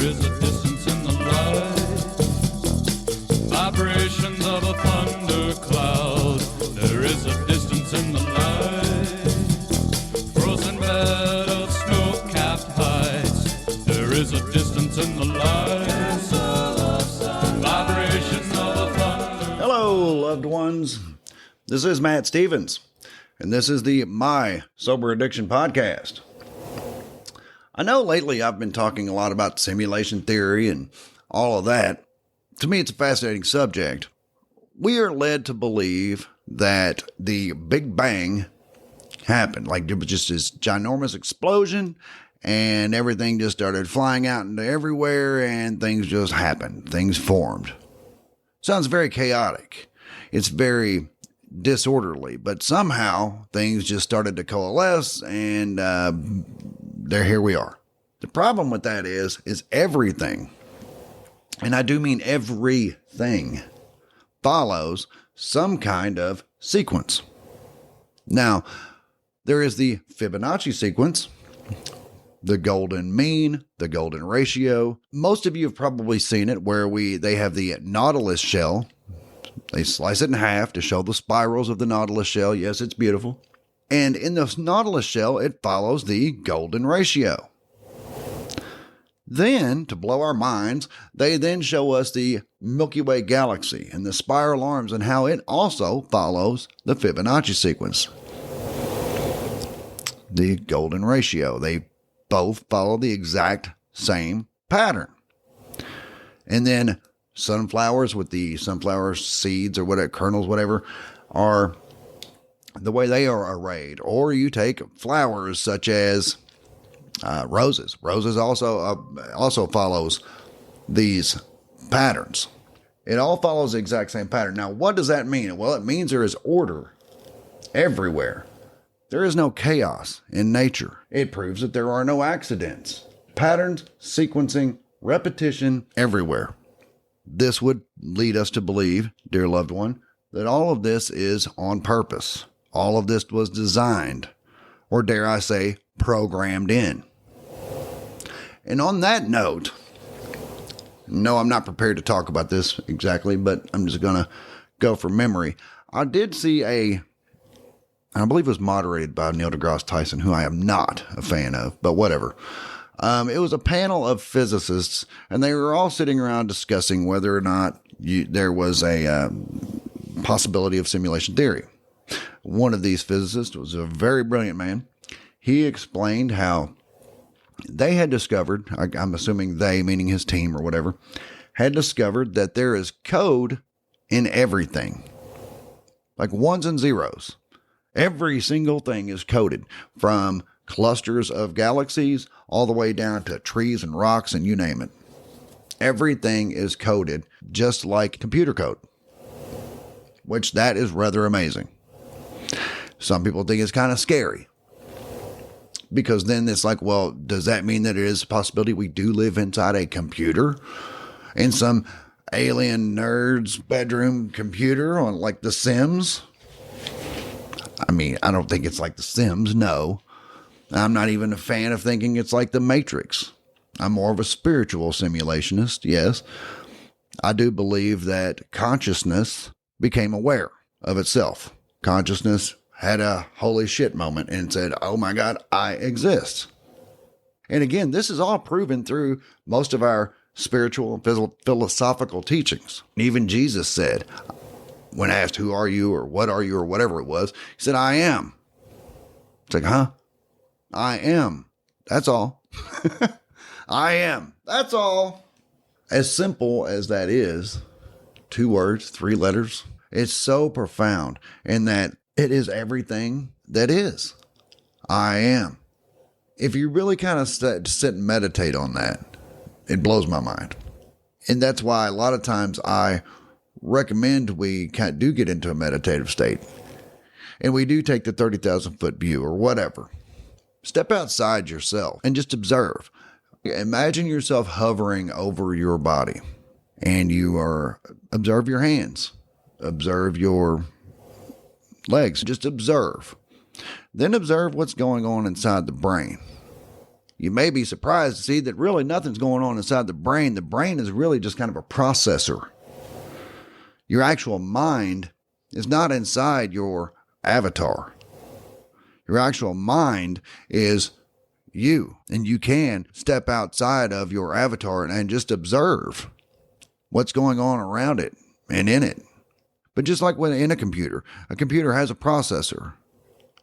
is a distance in the light, vibrations of a thundercloud. There is a distance in the light, frozen bed of snow-capped heights. There is a distance in the light, vibration of a thunder. Hello, loved ones. This is Matt Stevens, and this is the My Sober Addiction Podcast. I know lately I've been talking a lot about simulation theory and all of that. To me, it's a fascinating subject. We are led to believe that the Big Bang happened, like there was just this ginormous explosion and everything just started flying out into everywhere and things just happened. Things formed. Sounds very chaotic. It's very disorderly, but somehow things just started to coalesce and here we are. The problem with that is everything, and I do mean everything, follows some kind of sequence. Now, there is the Fibonacci sequence, the golden mean, the golden ratio. Most of you have probably seen it where they have the nautilus shell. They slice it in half to show the spirals of the nautilus shell. Yes, it's beautiful. And in the nautilus shell, it follows the golden ratio. Then, to blow our minds, they then show us the Milky Way galaxy and the spiral arms and how it also follows the Fibonacci sequence. The golden ratio. They both follow the exact same pattern. And then sunflowers with the sunflower seeds or whatever, kernels, whatever, are the way they are arrayed. Or you take flowers such as roses. Roses also follows these patterns. It all follows the exact same pattern. Now, what does that mean? Well, it means there is order everywhere. There is no chaos in nature. It proves that there are no accidents. Patterns, sequencing, repetition everywhere. This would lead us to believe, dear loved one, that all of this is on purpose. All of this was designed, or dare I say, programmed in. And on that note, no, I'm not prepared to talk about this exactly, but I'm just going to go from memory. I did see I believe it was moderated by Neil deGrasse Tyson, who I am not a fan of, but whatever. It was a panel of physicists, and they were all sitting around discussing whether or not there was a possibility of simulation theory. One of these physicists was a very brilliant man. He explained how they had discovered, I'm assuming they, meaning his team or whatever, had discovered that there is code in everything. Like ones and zeros. Every single thing is coded, from clusters of galaxies all the way down to trees and rocks and you name it. Everything is coded just like computer code, which that is rather amazing. Some people think it's kind of scary because then it's like, well, does that mean that it is a possibility we do live inside a computer, in some alien nerd's bedroom computer on like The Sims? I mean, I don't think it's like The Sims, no. I'm not even a fan of thinking it's like The Matrix. I'm more of a spiritual simulationist, yes. I do believe that consciousness became aware of itself. Consciousness had a holy shit moment and said, oh my God, I exist. And again, this is all proven through most of our spiritual and philosophical teachings. Even Jesus said, when asked, who are you or what are you or whatever it was, he said, I am. It's like, huh? I am. That's all. I am. That's all. As simple as that is, 2 words, 3 letters, it's so profound in that it is everything that is. I am. If you really kind of sit and meditate on that, it blows my mind. And that's why a lot of times I recommend we do get into a meditative state. And we do take the 30,000 foot view or whatever. Step outside yourself and just observe. Imagine yourself hovering over your body and observe your hands, observe your legs, just observe. Then observe what's going on inside the brain. you may be surprised to see that really nothing's going on inside the brain. The brain is really just kind of a processor. Your actual mind is not inside your avatar. Your actual mind is you, and you can step outside of your avatar and just observe what's going on around it and in it. But just like in a computer has a processor,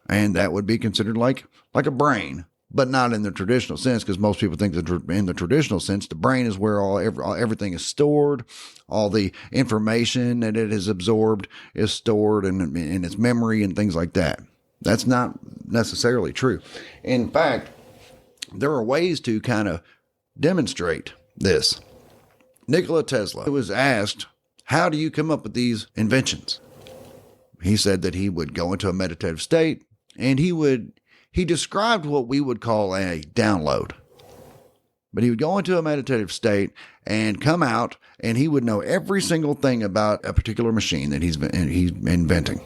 and that would be considered like a brain, but not in the traditional sense, because most people think that in the traditional sense, the brain is where everything is stored. All the information that it has absorbed is stored in its memory and things like that. That's not necessarily true. In fact, there are ways to kind of demonstrate this. Nikola Tesla was asked, how do you come up with these inventions? He said that he would go into a meditative state, and he described what we would call a download. But he would go into a meditative state and come out, and he would know every single thing about a particular machine that he's inventing.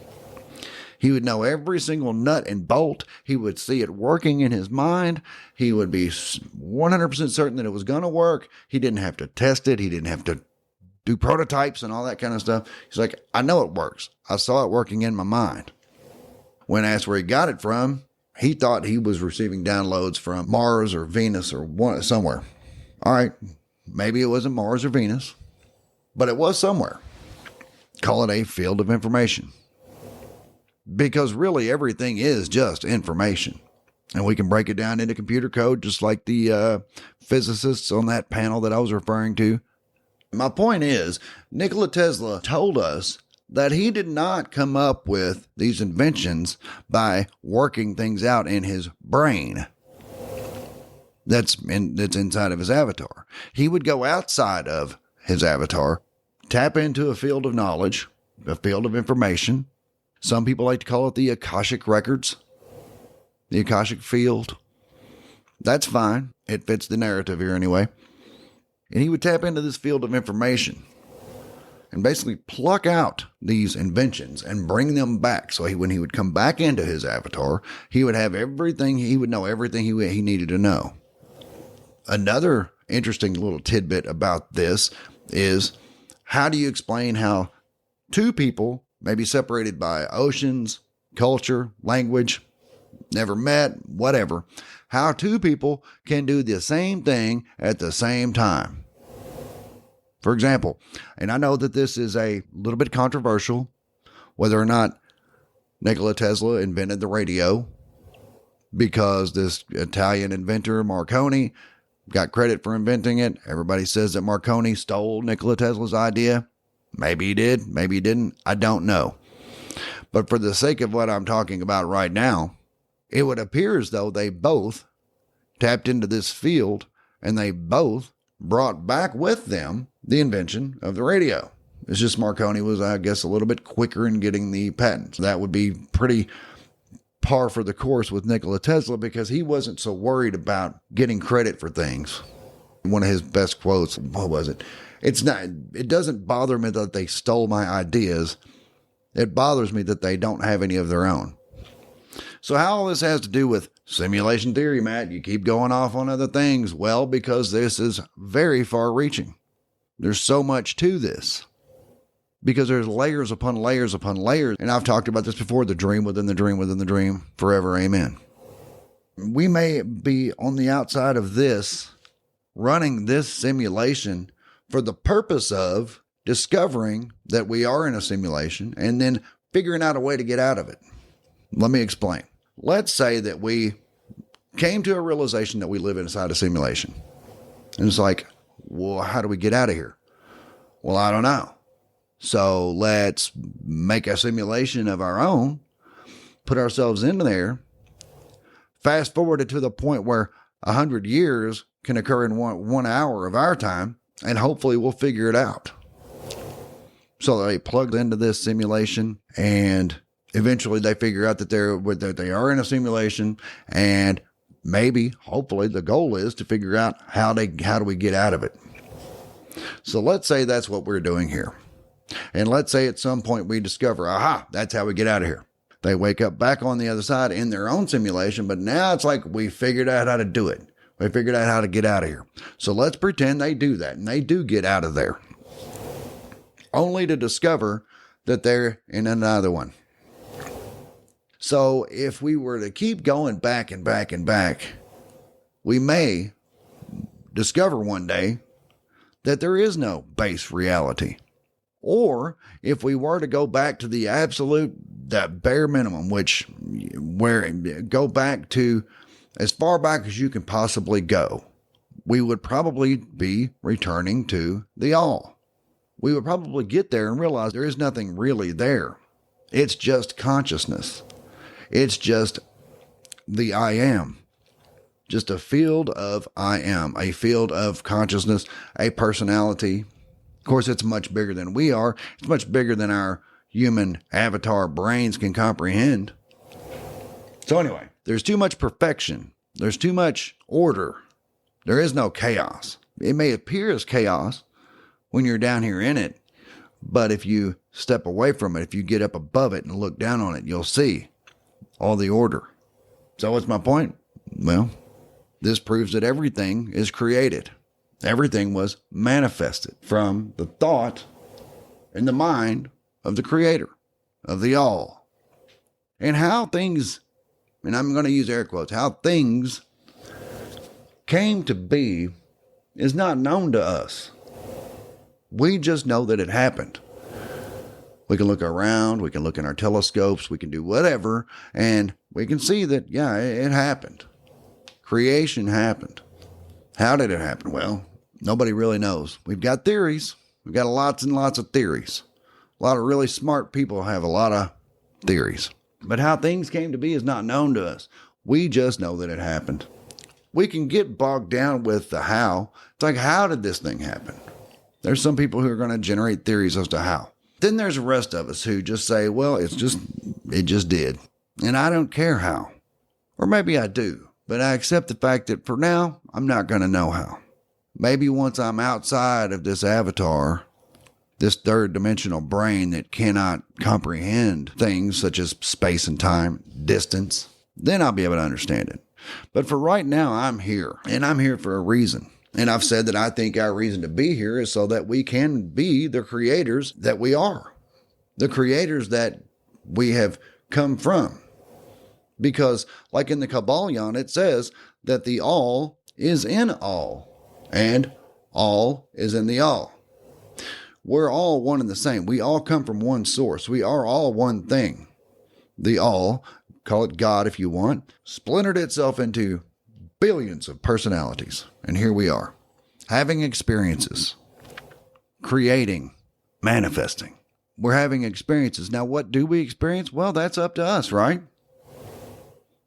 He would know every single nut and bolt. He would see it working in his mind. He would be 100% certain that it was going to work. He didn't have to test it. He didn't have to do prototypes and all that kind of stuff. He's like, I know it works. I saw it working in my mind. When asked where he got it from, he thought he was receiving downloads from Mars or Venus or somewhere. All right, maybe it wasn't Mars or Venus, but it was somewhere. Call it a field of information. Because really everything is just information. And we can break it down into computer code just like the physicists on that panel that I was referring to. My point is, Nikola Tesla told us that he did not come up with these inventions by working things out in his brain that's inside of his avatar. He would go outside of his avatar, tap into a field of knowledge, a field of information. Some people like to call it the Akashic records, the Akashic field. That's fine. It fits the narrative here anyway. And he would tap into this field of information and basically pluck out these inventions and bring them back. So when he would come back into his avatar, he would have everything, he would know everything he needed to know. Another interesting little tidbit about this is, how do you explain how two people may be separated by oceans, culture, language, never met, whatever, how two people can do the same thing at the same time? For example, and I know that this is a little bit controversial, whether or not Nikola Tesla invented the radio, because this Italian inventor, Marconi, got credit for inventing it. Everybody says that Marconi stole Nikola Tesla's idea. Maybe he did, maybe he didn't. I don't know. But for the sake of what I'm talking about right now, it would appear as though they both tapped into this field and they both brought back with them the invention of the radio. It's just Marconi was, I guess, a little bit quicker in getting the patent. That would be pretty par for the course with Nikola Tesla, because he wasn't so worried about getting credit for things. One of his best quotes, what was it? It doesn't bother me that they stole my ideas. It bothers me that they don't have any of their own. So how all this has to do with simulation theory, Matt? You keep going off on other things. Well, because this is very far reaching. There's so much to this. Because there's layers upon layers upon layers. And I've talked about this before, the dream within the dream within the dream. Forever, amen. We may be on the outside of this, running this simulation for the purpose of discovering that we are in a simulation and then figuring out a way to get out of it. Let me explain. Let's say that we came to a realization that we live inside a simulation. And it's like, well, how do we get out of here? Well, I don't know. So let's make a simulation of our own, put ourselves in there, fast forward it to the point where 100 years can occur in one hour of our time, and hopefully we'll figure it out. So they plugged into this simulation, and eventually they figure out that they are in a simulation, and maybe, hopefully, the goal is to figure out how do we get out of it. So let's say that's what we're doing here. And let's say at some point we discover, aha, that's how we get out of here. They wake up back on the other side in their own simulation, but now it's like we figured out how to do it. They figured out how to get out of here. So let's pretend they do that, and they do get out of there, only to discover that they're in another one. So if we were to keep going back and back and back, we may discover one day that there is no base reality. Or if we were to go back to the absolute, that bare minimum, go back to as far back as you can possibly go, we would probably be returning to the all. We would probably get there and realize there is nothing really there. It's just consciousness. It's just the I am. Just a field of I am, a field of consciousness, a personality. Of course, it's much bigger than we are. It's much bigger than our human avatar brains can comprehend. So anyway, there's too much perfection. There's too much order. There is no chaos. It may appear as chaos when you're down here in it, but if you step away from it, if you get up above it and look down on it, you'll see all the order. So what's my point? Well, this proves that everything is created. Everything was manifested from the thought and the mind of the Creator, of the all. And how things, and I'm going to use air quotes, how things came to be is not known to us. We just know that it happened. We can look around, we can look in our telescopes, we can do whatever, and we can see that, yeah, it happened. Creation happened. How did it happen? Well, nobody really knows. We've got theories. We've got lots and lots of theories. A lot of really smart people have a lot of theories. But how things came to be is not known to us. We just know that it happened. We can get bogged down with the how. It's like, how did this thing happen? There's some people who are going to generate theories as to how. Then there's the rest of us who just say, well, it just did. And I don't care how. Or maybe I do. But I accept the fact that for now, I'm not going to know how. Maybe once I'm outside of this avatar, this third dimensional brain that cannot comprehend things such as space and time, distance, then I'll be able to understand it. But for right now, I'm here, and I'm here for a reason. And I've said that I think our reason to be here is so that we can be the creators that we are, the creators that we have come from. Because like in the Kabbalion, it says that the all is in all, and all is in the all. We're all one and the same. We all come from one source. We are all one thing. The all, call it God if you want, splintered itself into billions of personalities. And here we are, having experiences, creating, manifesting. We're having experiences. Now, what do we experience? Well, that's up to us, right?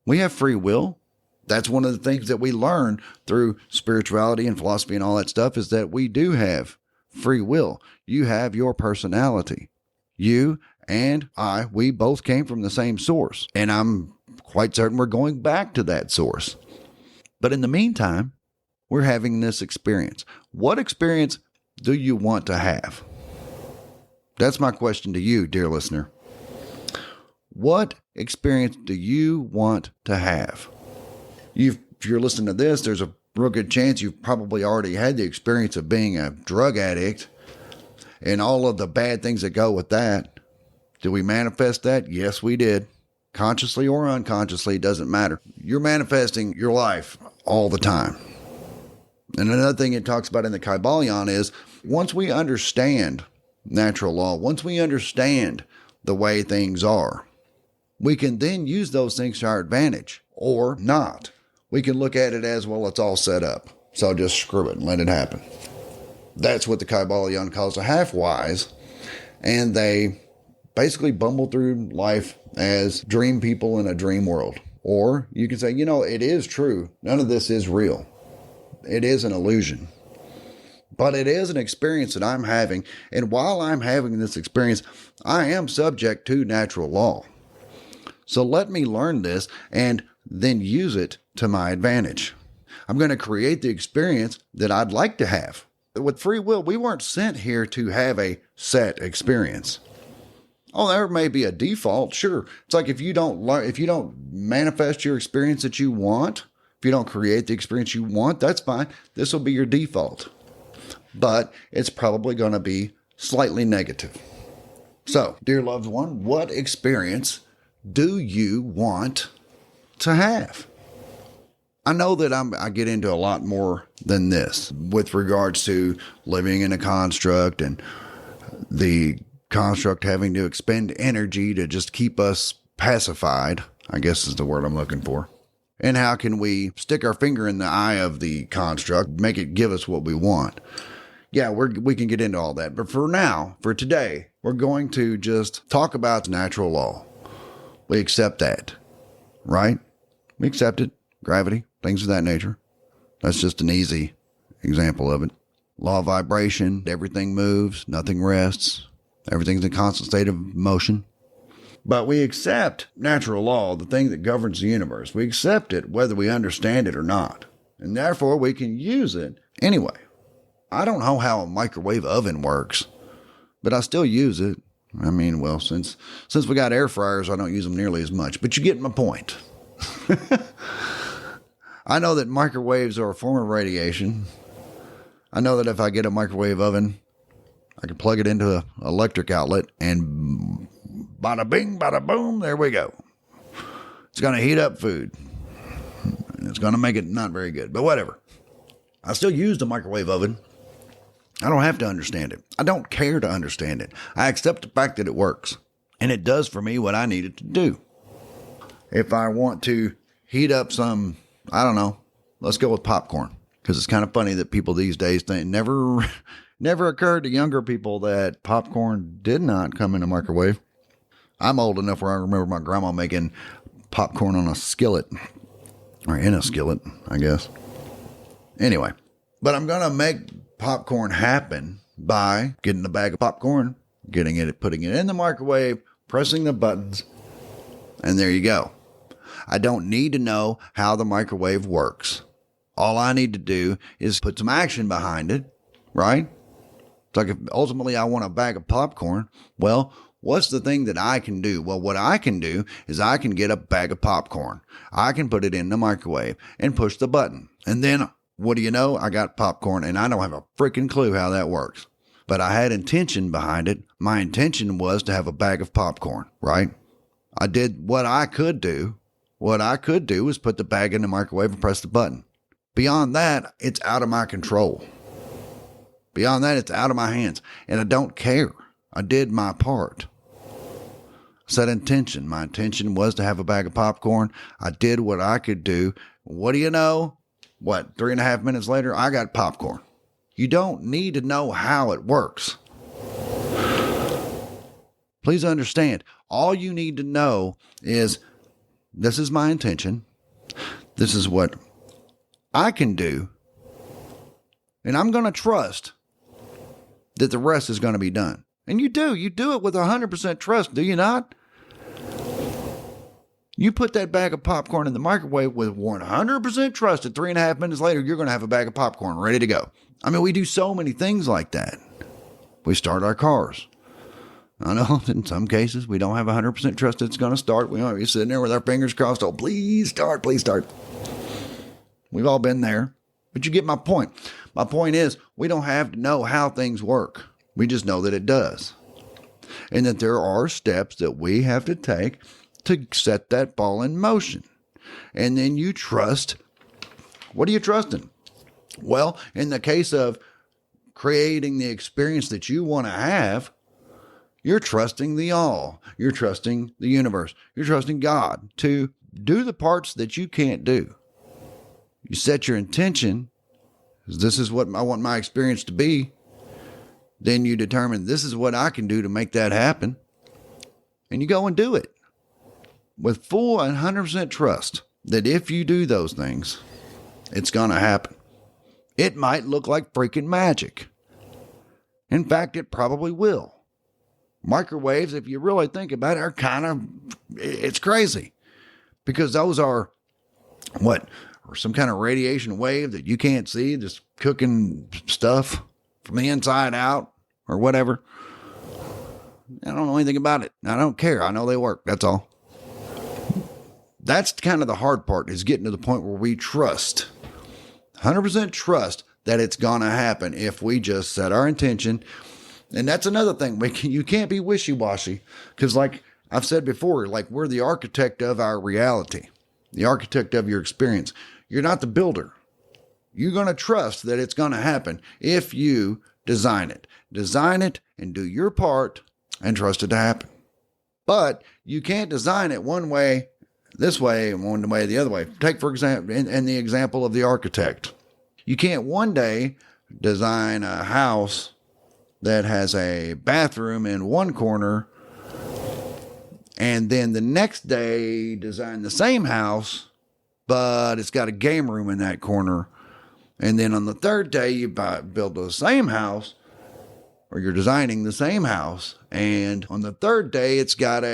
We have free will. That's one of the things that we learn through spirituality and philosophy and all that stuff, is that we do have free will. You have your personality. You and I, we both came from the same source. And I'm quite certain we're going back to that source. But in the meantime, we're having this experience. What experience do you want to have? That's my question to you, dear listener. What experience do you want to have? If you're listening to this, there's a real good chance you've probably already had the experience of being a drug addict and all of the bad things that go with that. Did we manifest that? Yes, we did. Consciously or unconsciously, it doesn't matter. You're manifesting your life all the time. And another thing it talks about in the Kabbalion is once we understand natural law, once we understand the way things are, we can then use those things to our advantage or not. We can look at it as, well, it's all set up, so just screw it and let it happen. That's what the Kabbalion calls a half-wise, and they basically bumble through life as dream people in a dream world. Or you can say, it is true. None of this is real. It is an illusion. But it is an experience that I'm having, and while I'm having this experience, I am subject to natural law. So let me learn this and then use it to my advantage. I'm going to create the experience that I'd like to have. With free will, we weren't sent here to have a set experience. Oh, there may be a default, sure. It's like if you don't manifest your experience that you want, If you don't create the experience you want, that's fine. This will be your default. But it's probably going to be slightly negative. So, dear loved one, what experience do you want to have? I know that I get into a lot more than this with regards to living in a construct and the construct having to expend energy to just keep us pacified, I guess is the word I'm looking for. And how can we stick our finger in the eye of the construct, make it give us what we want? Yeah, we can get into all that. But for now, for today, we're going to just talk about natural law. We accept that, right? We accept it. Gravity, things of that nature. That's just an easy example of it. Law of vibration, everything moves, nothing rests. Everything's in a constant state of motion. But we accept natural law, the thing that governs the universe. We accept it whether we understand it or not. And therefore, we can use it anyway. I don't know how a microwave oven works, but I still use it. I mean, well, since we got air fryers, I don't use them nearly as much. But you get my point. I know that microwaves are a form of radiation. I know that if I get a microwave oven, I can plug it into an electric outlet and bada bing, bada boom, there we go. It's going to heat up food. It's going to make it not very good, but whatever. I still use the microwave oven. I don't have to understand it. I don't care to understand it. I accept the fact that it works, and it does for me what I need it to do. If I want to heat up some, I don't know, let's go with popcorn, because it's kind of funny that people these days think never occurred to younger people that popcorn did not come in a microwave. I'm old enough where I remember my grandma making popcorn on a skillet, or in a skillet, I guess. Anyway, but I'm going to make popcorn happen by getting a bag of popcorn, putting it in the microwave, pressing the buttons, and there you go. I don't need to know how the microwave works. All I need to do is put some action behind it, right? It's like if ultimately I want a bag of popcorn, well, what's the thing that I can do? Well, what I can do is I can get a bag of popcorn. I can put it in the microwave and push the button. And then, what do you know? I got popcorn and I don't have a freaking clue how that works. But I had intention behind it. My intention was to have a bag of popcorn, right? I did what I could do. What I could do was put the bag in the microwave and press the button. Beyond that, it's out of my control. Beyond that, it's out of my hands. And I don't care. I did my part. Set intention. My intention was to have a bag of popcorn. I did what I could do. What do you know? 3.5 minutes later, I got popcorn. You don't need to know how it works. Please understand, all you need to know is this is my intention. This is what I can do. And I'm going to trust that the rest is going to be done. And you do it with 100% trust, do you not? You put that bag of popcorn in the microwave with 100% trust, at 3.5 minutes later, you're going to have a bag of popcorn ready to go. I mean, we do so many things like that. We start our cars. I know in some cases we don't have 100% trust it's going to start. We might be sitting there with our fingers crossed. Oh, please start, please start. We've all been there, but you get my point. My point is we don't have to know how things work. We just know that it does. And that there are steps that we have to take to set that ball in motion. And then you trust. What are you trusting? Well, in the case of creating the experience that you want to have, you're trusting the all. You're trusting the universe. You're trusting God to do the parts that you can't do. You set your intention. This is what I want my experience to be. Then you determine this is what I can do to make that happen. And you go and do it with full and 100% trust that if you do those things, it's going to happen. It might look like freaking magic. In fact, it probably will. Microwaves, if you really think about it, it's crazy. Because those are or some kind of radiation wave that you can't see, just cooking stuff from the inside out or whatever. I don't know anything about it. I don't care. I know they work. That's all. That's kind of the hard part, is getting to the point where we trust, 100% trust that it's going to happen if we just set our intention. And that's another thing. You can't be wishy-washy, because like I've said before, like we're the architect of our reality, the architect of your experience. You're not the builder. You're going to trust that it's going to happen if you design it. Design it and do your part and trust it to happen. But you can't design it one way, this way, and one way the other way. Take, for example, in the example of the architect. You can't one day design a house that has a bathroom in one corner and then the next day design the same house, but it's got a game room in that corner. And then on the third day, you build the same house, or you're designing the same house. And on the third day, it's got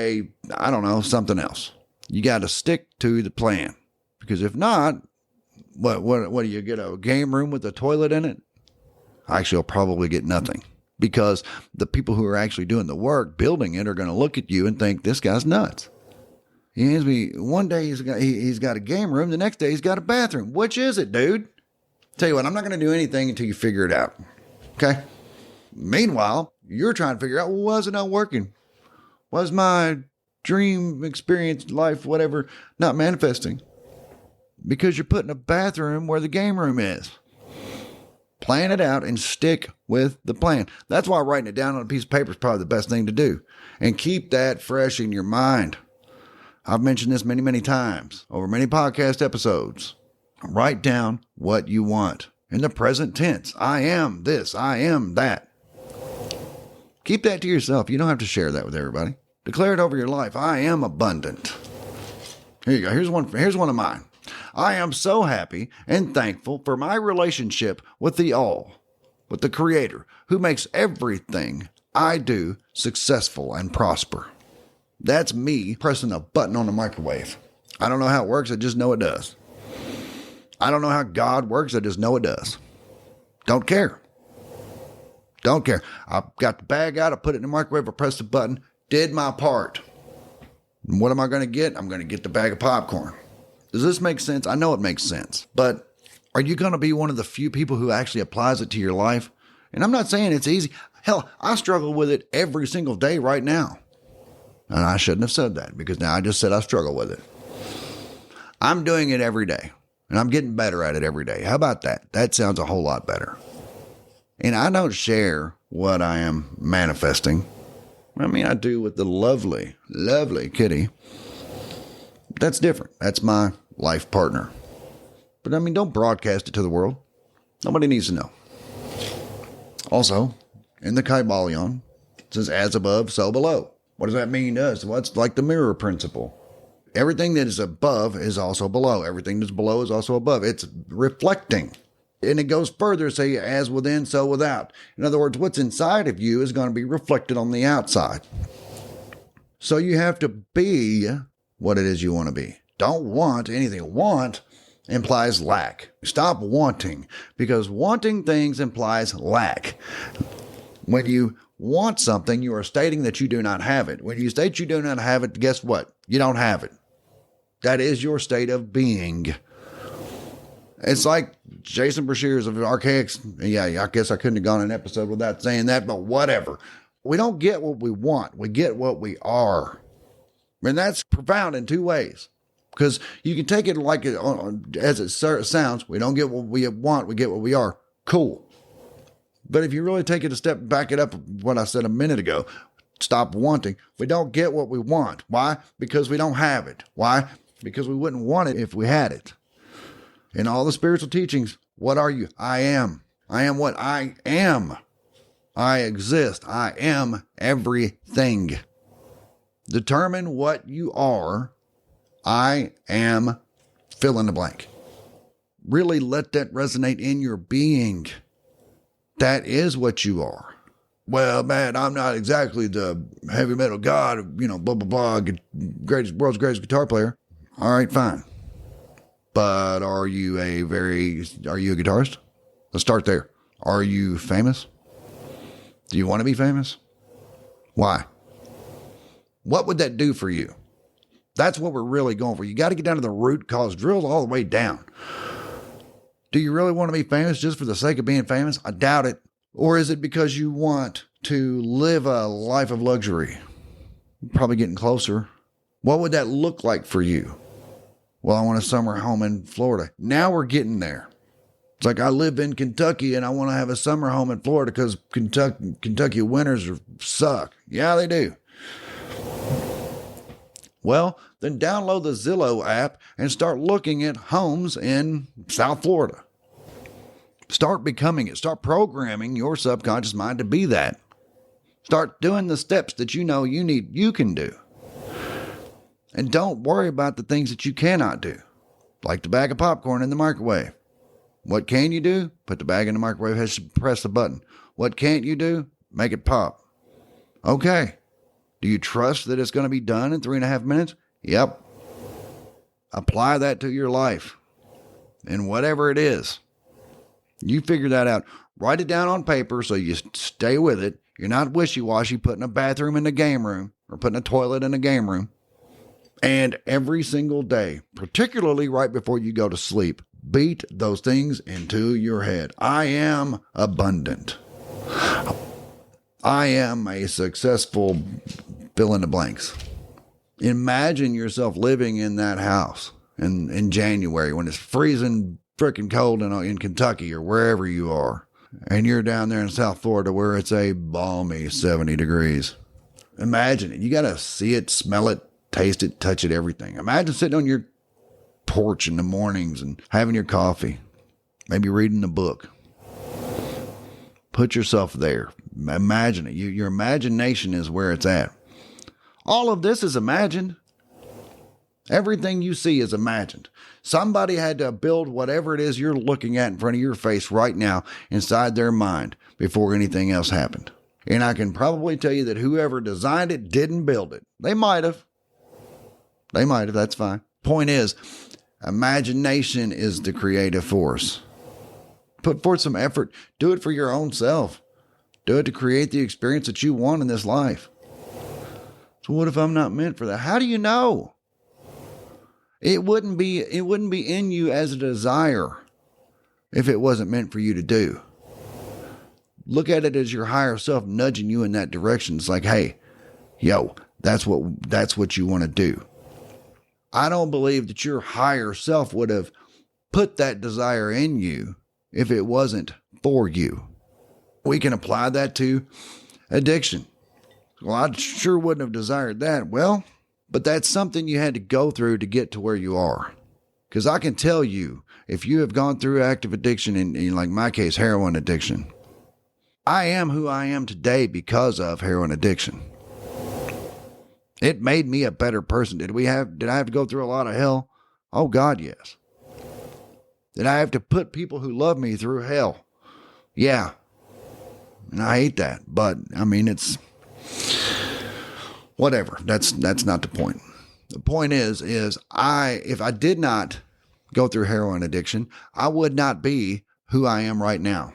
something else. You got to stick to the plan, because if not, what do you get, a game room with a toilet in it? Actually, you'll probably get nothing, because the people who are actually doing the work, building it, are going to look at you and think, this guy's nuts. He hands me, one day he's got a game room, the next day he's got a bathroom. Which is it, dude? Tell you what, I'm not going to do anything until you figure it out. Okay? Meanwhile, you're trying to figure out, well, why is it not working? Was my dream experience, life, whatever, not manifesting? Because you're putting a bathroom where the game room is. Plan it out and stick with the plan. That's why writing it down on a piece of paper is probably the best thing to do. And keep that fresh in your mind. I've mentioned this many, many times over many podcast episodes. Write down what you want in the present tense. I am this. I am that. Keep that to yourself. You don't have to share that with everybody. Declare it over your life. I am abundant. Here you go. Here's one of mine. I am so happy and thankful for my relationship with the All, with the Creator, who makes everything I do successful and prosper. That's me pressing a button on the microwave. I don't know how it works. I just know it does. I don't know how God works. I just know it does. Don't care. Don't care. I got the bag out. I put it in the microwave. I pressed the button. Did my part. And what am I going to get? I'm going to get the bag of popcorn. Does this make sense? I know it makes sense. But are you going to be one of the few people who actually applies it to your life? And I'm not saying it's easy. Hell, I struggle with it every single day right now. And I shouldn't have said that, because now I just said I struggle with it. I'm doing it every day. And I'm getting better at it every day. How about that? That sounds a whole lot better. And I don't share what I am manifesting. I mean, I do with the lovely, lovely Kitty. That's different. That's my life partner. But I mean, don't broadcast it to the world. Nobody needs to know. Also, in the Kybalion, it says, as above, so below. What does that mean to us? Well, it's like the mirror principle. Everything that is above is also below. Everything that's below is also above. It's reflecting. And it goes further, say, as within, so without. In other words, what's inside of you is going to be reflected on the outside. So you have to be what it is you want to be. Don't want anything. Want implies lack. Stop wanting, because wanting things implies lack. When you want something, you are stating that you do not have it. When you state you do not have it, guess what? You don't have it. That is your state of being. It's like Jason Brashears of Archaics. Yeah, I guess I couldn't have gone an episode without saying that, but whatever. We don't get what we want. We get what we are. And that's profound in two ways. Because you can take it like it, as it sounds. We don't get what we want. We get what we are. Cool. But if you really take it a step, back it up what I said a minute ago. Stop wanting. We don't get what we want. Why? Because we don't have it. Why? Because we wouldn't want it if we had it. In all the spiritual teachings, what are you? I am. I am what I am. I exist. I am everything. Determine what you are. I am, fill in the blank. Really let that resonate in your being. That is what you are. Well, man, I'm not exactly the heavy metal god, blah, blah, blah, world's greatest guitar player. All right, fine. But are you a guitarist? Let's start there. Are you famous? Do you want to be famous? Why? What would that do for you? That's what we're really going for. You got to get down to the root cause, drill all the way down. Do you really want to be famous just for the sake of being famous? I doubt it. Or is it because you want to live a life of luxury? Probably getting closer. What would that look like for you? Well, I want a summer home in Florida. Now we're getting there. It's like I live in Kentucky and I want to have a summer home in Florida because Kentucky winters suck. Yeah, they do. Well, then download the Zillow app and start looking at homes in South Florida. Start becoming it. Start programming your subconscious mind to be that. Start doing the steps that you know you can do. And don't worry about the things that you cannot do, like the bag of popcorn in the microwave. What can you do? Put the bag in the microwave, press the button. What can't you do? Make it pop. Okay. Do you trust that it's going to be done in 3.5 minutes? Yep. Apply that to your life. And whatever it is, you figure that out. Write it down on paper so you stay with it. You're not wishy-washy putting a bathroom in the game room or putting a toilet in a game room. And every single day, particularly right before you go to sleep, beat those things into your head. I am abundant. I am a successful fill in the blanks. Imagine yourself living in that house in January when it's freezing freaking cold in Kentucky or wherever you are. And you're down there in South Florida where it's a balmy 70 degrees. Imagine it. You got to see it, smell it, taste it, touch it, everything. Imagine sitting on your porch in the mornings and having your coffee, maybe reading a book. Put yourself there. Imagine it. Your imagination is where it's at. All of this is imagined. Everything you see is imagined. Somebody had to build whatever it is you're looking at in front of your face right now inside their mind before anything else happened. And I can probably tell you that whoever designed it didn't build it. They might have. That's fine. Point is, imagination is the creative force. Put forth some effort. Do it for your own self. Do it to create the experience that you want in this life. So what if I'm not meant for that? How do you know? It wouldn't be in you as a desire if it wasn't meant for you to do. Look at it as your higher self nudging you in that direction. It's like, hey, that's what you want to do. I don't believe that your higher self would have put that desire in you if it wasn't for you. We can apply that to addiction. Well, I sure wouldn't have desired that. Well, but that's something you had to go through to get to where you are. Because I can tell you, if you have gone through active addiction, in like my case, heroin addiction, I am who I am today because of heroin addiction. It made me a better person. Did I have to go through a lot of hell? Oh God, yes. Did I have to put people who love me through hell? Yeah. And I hate that. But I mean, it's whatever. That's not the point. The point is if I did not go through heroin addiction, I would not be who I am right now.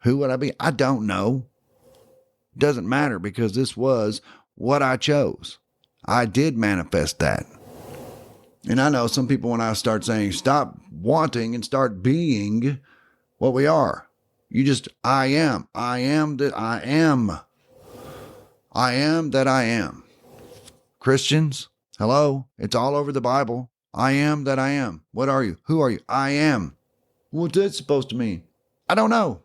Who would I be? I don't know. Doesn't matter because this was what I chose. I did manifest that. And I know some people, when I start saying stop wanting and start being what we are, I am that I am. I am that I am. Christians, hello, it's all over the Bible. I am that I am. What are you? Who are you? I am. What's that supposed to mean? I don't know.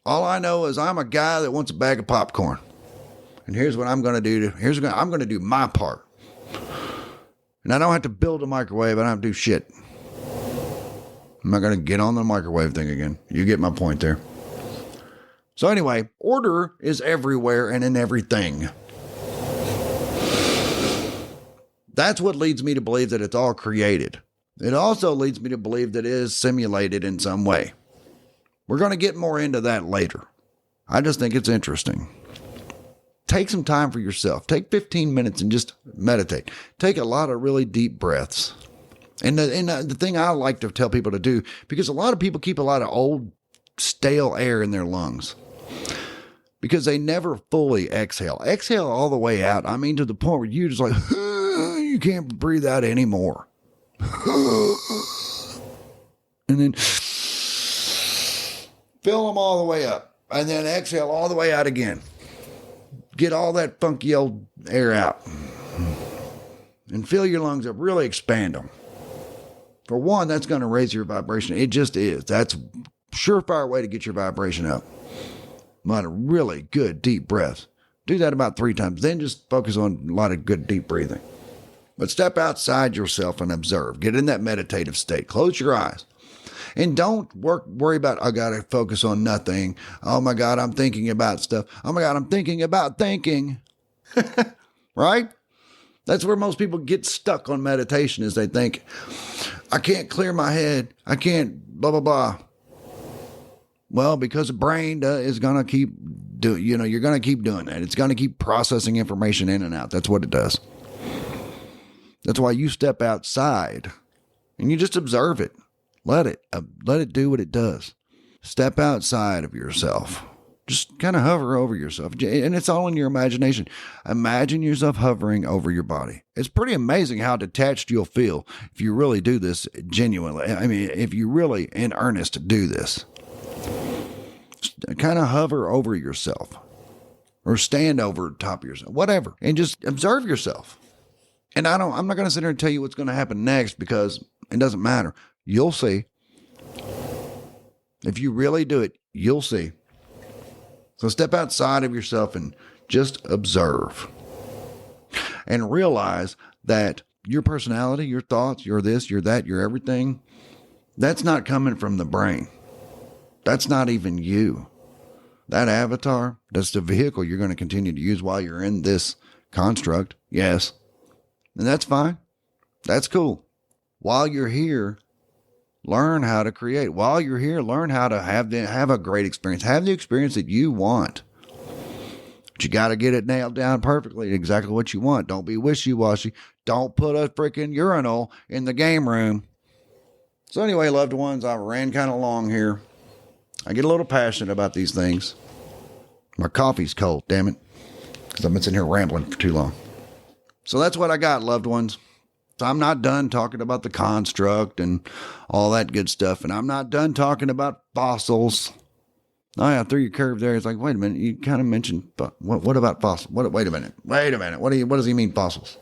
All I know is I'm a guy that wants a bag of popcorn. And here's what I'm going to do. I'm going to do my part. And I don't have to build a microwave. I don't have to do shit. I'm not going to get on the microwave thing again. You get my point there. So anyway, order is everywhere and in everything. That's what leads me to believe that it's all created. It also leads me to believe that it is simulated in some way. We're going to get more into that later. I just think it's interesting. Take some time for yourself. Take 15 minutes and just meditate. Take a lot of really deep breaths. And the thing I like to tell people to do, because a lot of people keep a lot of old, stale air in their lungs because they never fully exhale. Exhale all the way out. I mean, to the point where you just like, You can't breathe out anymore. And then fill them all the way up. And then exhale all the way out again. Get all that funky old air out. And fill your lungs up. Really expand them. For one, that's going to raise your vibration. It just is. That's a surefire way to get your vibration up. A lot of really good deep breaths. Do that about 3 times. Then just focus on a lot of good deep breathing. But step outside yourself and observe. Get in that meditative state. Close your eyes. And don't worry about, I got to focus on nothing. Oh my God, I'm thinking about stuff. Oh my God, I'm thinking about thinking. Right? That's where most people get stuck on meditation, is they think, I can't clear my head. I can't blah, blah, blah. Well, because the brain is going to keep doing, you're going to keep doing that. It's going to keep processing information in and out. That's what it does. That's why you step outside and you just observe it. Let it do what it does. Step outside of yourself. Just kind of hover over yourself. And it's all in your imagination. Imagine yourself hovering over your body. It's pretty amazing how detached you'll feel if you really do this genuinely. I mean, if you really, in earnest, do this. Kind of hover over yourself. Or stand over top of yourself. Whatever. And just observe yourself. And I'm not going to sit here and tell you what's going to happen next, because it doesn't matter. You'll see. If you really do it, you'll see. So step outside of yourself and just observe. And realize that your personality, your thoughts, your this, your that, your everything, that's not coming from the brain. That's not even you. That avatar, that's the vehicle you're going to continue to use while you're in this construct. Yes. And that's fine. That's cool. While you're here, learn how to create. While you're here, learn how to have a great experience. Have the experience that you want. But you got to get it nailed down perfectly, exactly what you want. Don't be wishy-washy. Don't put a freaking urinal in the game room. So anyway, loved ones, I ran kind of long here. I get a little passionate about these things. My coffee's cold, damn it. Because I've been sitting here rambling for too long. So that's what I got, loved ones. So I'm not done talking about the construct and all that good stuff. And I'm not done talking about fossils. Oh yeah, through your curve there. It's like, wait a minute. You kind of mentioned, what about fossils? Wait a minute. What does he mean fossils?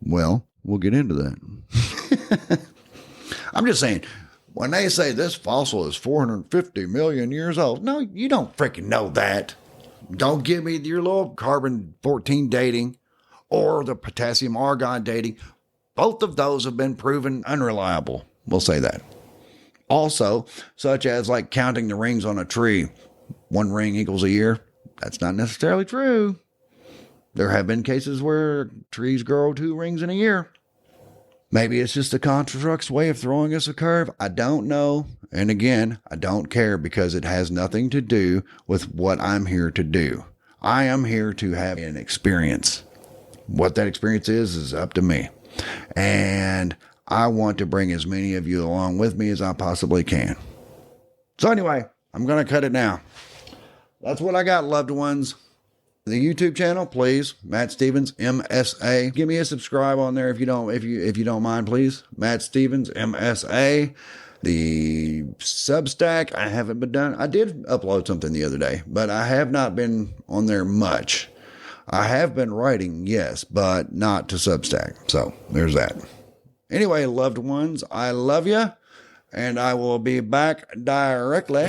Well, we'll get into that. I'm just saying, when they say this fossil is 450 million years old, no, you don't freaking know that. Don't give me your little carbon-14 dating or the potassium argon dating. Both of those have been proven unreliable. We'll say that. Also, such as like counting the rings on a tree. 1 ring equals a year. That's not necessarily true. There have been cases where trees grow 2 rings in a year. Maybe it's just the construct's way of throwing us a curve. I don't know. And again, I don't care, because it has nothing to do with what I'm here to do. I am here to have an experience. What that experience is up to me. And I want to bring as many of you along with me as I possibly can. So anyway, I'm going to cut it now. That's what I got, loved ones. The YouTube channel, please, Matt Stevens, MSA. Give me a subscribe on there if you don't mind, please. Matt Stevens, MSA. The Substack, I haven't been done. I did upload something the other day, but I have not been on there much. I have been writing, yes, but not to Substack. So there's that. Anyway, loved ones, I love you, and I will be back directly.